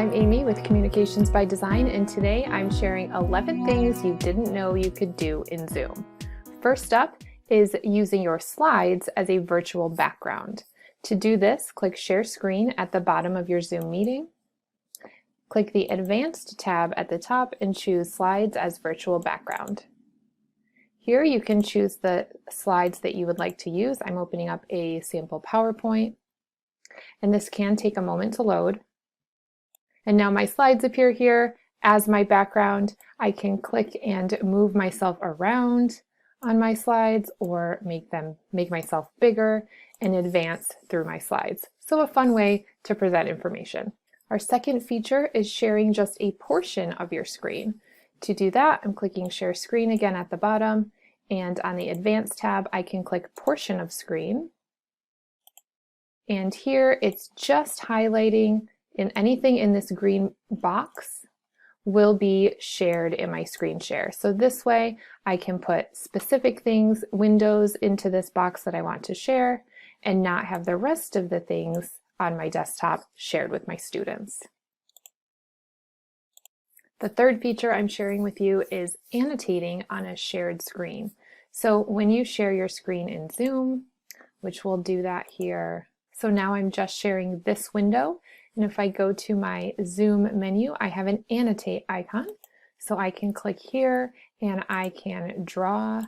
I'm Amy with Communications by Design, and today I'm sharing 11 things you didn't know you could do in Zoom. First up is using your slides as a virtual background. To do this, click Share Screen at the bottom of your Zoom meeting. Click the Advanced tab at the top and choose Slides as Virtual Background. Here you can choose the slides that you would like to use. I'm opening up a sample PowerPoint, and this can take a moment to load. And now my slides appear here as my background. I can click and move myself around on my slides or make myself bigger and advance through my slides. So a fun way to present information. Our second feature is sharing just a portion of your screen. To do that, I'm clicking Share Screen again at the bottom, and on the Advanced tab, I can click Portion of Screen. And here it's just highlighting anything in this green box will be shared in my screen share. So this way I can put specific things, windows into this box that I want to share and not have the rest of the things on my desktop shared with my students. The third feature I'm sharing with you is annotating on a shared screen. So when you share your screen in Zoom, which we'll do that here. So now I'm just sharing this window. And if I go to my Zoom menu, I have an annotate icon. So I can click here and I can draw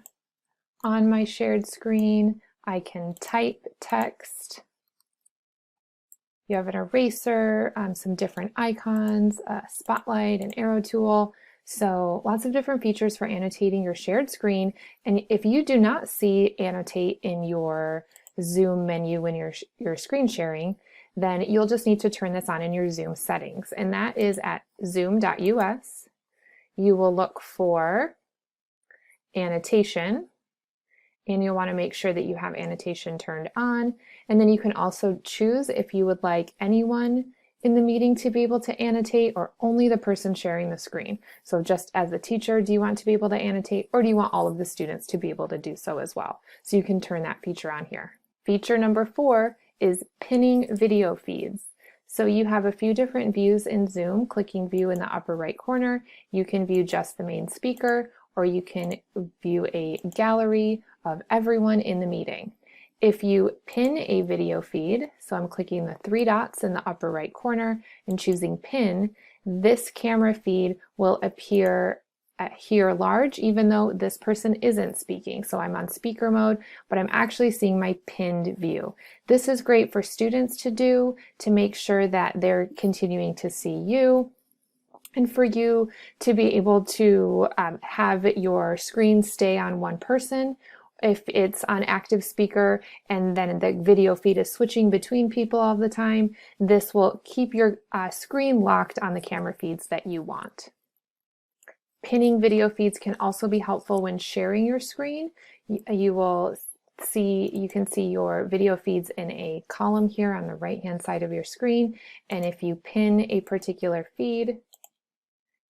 on my shared screen. I can type text. You have an eraser, some different icons, a spotlight, an arrow tool. So lots of different features for annotating your shared screen. And if you do not see annotate in your Zoom menu when you're screen sharing, then you'll just need to turn this on in your Zoom settings. And that is at zoom.us. You will look for annotation, and you'll want to make sure that you have annotation turned on. And then you can also choose if you would like anyone in the meeting to be able to annotate or only the person sharing the screen. So just as the teacher, do you want to be able to annotate, or do you want all of the students to be able to do so as well? So you can turn that feature on here. Feature number 4 is pinning video feeds. So you have a few different views in Zoom. Clicking view in the upper right corner, you can view just the main speaker, or you can view a gallery of everyone in the meeting. If you pin a video feed, so I'm clicking the 3 dots in the upper right corner and choosing pin, this camera feed will appear here large, even though this person isn't speaking. So I'm on speaker mode, but I'm actually seeing my pinned view. This is great for students to do to make sure that they're continuing to see you, and for you to be able to have your screen stay on one person. If it's on active speaker and then the video feed is switching between people all the time, this will keep your screen locked on the camera feeds that you want. Pinning video feeds can also be helpful when sharing your screen. You can see your video feeds in a column here on the right-hand side of your screen. And if you pin a particular feed,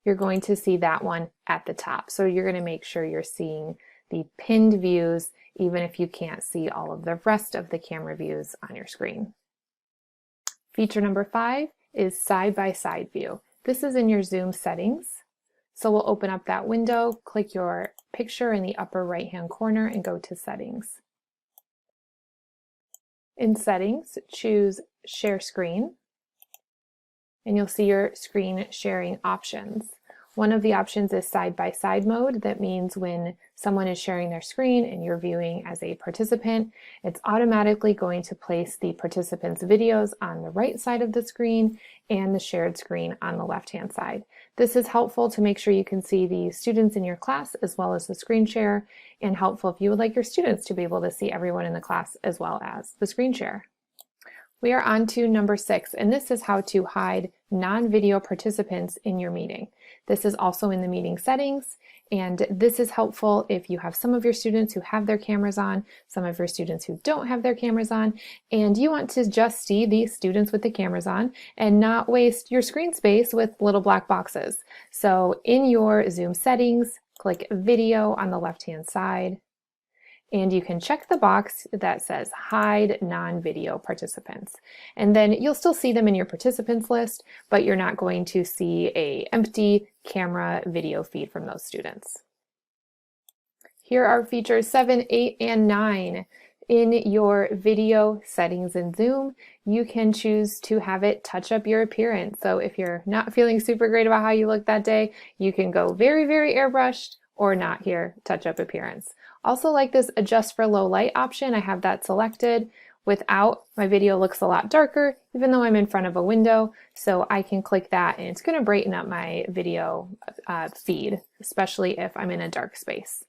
you're going to see that one at the top. So you're going to make sure you're seeing the pinned views, even if you can't see all of the rest of the camera views on your screen. Feature number 5 is side-by-side view. This is in your Zoom settings. So we'll open up that window, click your picture in the upper right-hand corner and go to Settings. In Settings, choose Share Screen, and you'll see your screen sharing options. One of the options is side-by-side mode. That means when someone is sharing their screen and you're viewing as a participant, it's automatically going to place the participant's videos on the right side of the screen and the shared screen on the left-hand side. This is helpful to make sure you can see the students in your class as well as the screen share, and helpful if you would like your students to be able to see everyone in the class as well as the screen share. We are on to number 6, and this is how to hide non-video participants in your meeting. This is also in the meeting settings, and this is helpful if you have some of your students who have their cameras on, some of your students who don't have their cameras on, and you want to just see the students with the cameras on and not waste your screen space with little black boxes. So in your Zoom settings, click Video on the left-hand side, and you can check the box that says hide non-video participants. And then you'll still see them in your participants list, but you're not going to see an empty camera video feed from those students. Here are features 7, 8, and 9. In your video settings in Zoom, you can choose to have it touch up your appearance. So if you're not feeling super great about how you look that day, you can go very, very airbrushed or not here, touch up appearance. Also like this adjust for low light option, I have that selected. Without, my video looks a lot darker, even though I'm in front of a window. So I can click that and it's going to brighten up my video feed, especially if I'm in a dark space.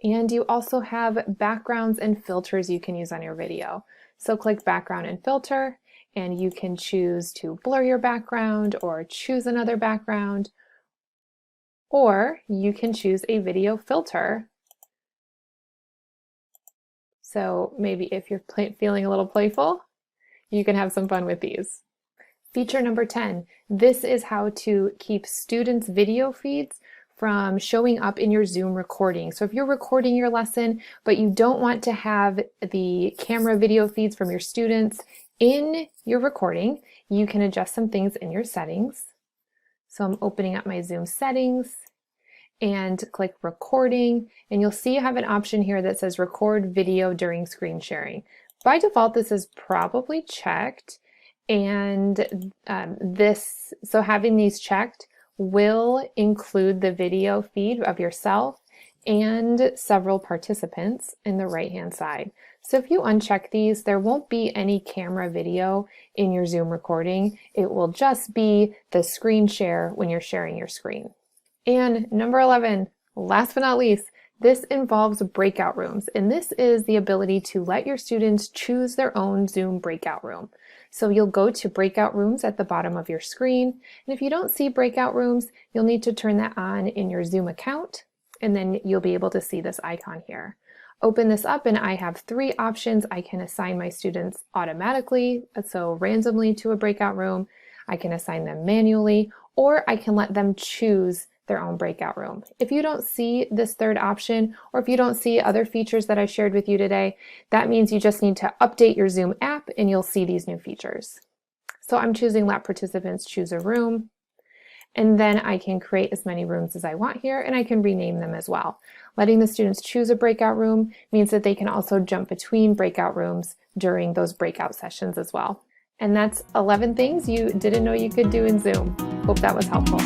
And you also have backgrounds and filters you can use on your video. So click background and filter, and you can choose to blur your background or choose another background, or you can choose a video filter. So maybe if you're feeling a little playful, you can have some fun with these. Feature number 10, this is how to keep students' video feeds from showing up in your Zoom recording. So if you're recording your lesson, but you don't want to have the camera video feeds from your students in your recording, you can adjust some things in your settings. So I'm opening up my Zoom settings and click recording, and you'll see you have an option here that says record video during screen sharing. By default, this is probably checked, and so having these checked will include the video feed of yourself and several participants in the right-hand side. So if you uncheck these, there won't be any camera video in your Zoom recording. It will just be the screen share when you're sharing your screen. And number 11, last but not least, this involves breakout rooms, and this is the ability to let your students choose their own Zoom breakout room. So you'll go to breakout rooms at the bottom of your screen, and if you don't see breakout rooms, you'll need to turn that on in your Zoom account, and then you'll be able to see this icon here. Open this up, and I have 3 options. I can assign my students automatically, so randomly to a breakout room. I can assign them manually, or I can let them choose their own breakout room. If you don't see this third option, or if you don't see other features that I shared with you today, that means you just need to update your Zoom app and you'll see these new features. So I'm choosing let participants choose a room, and then I can create as many rooms as I want here, and I can rename them as well. Letting the students choose a breakout room means that they can also jump between breakout rooms during those breakout sessions as well. And that's 11 things you didn't know you could do in Zoom. Hope that was helpful.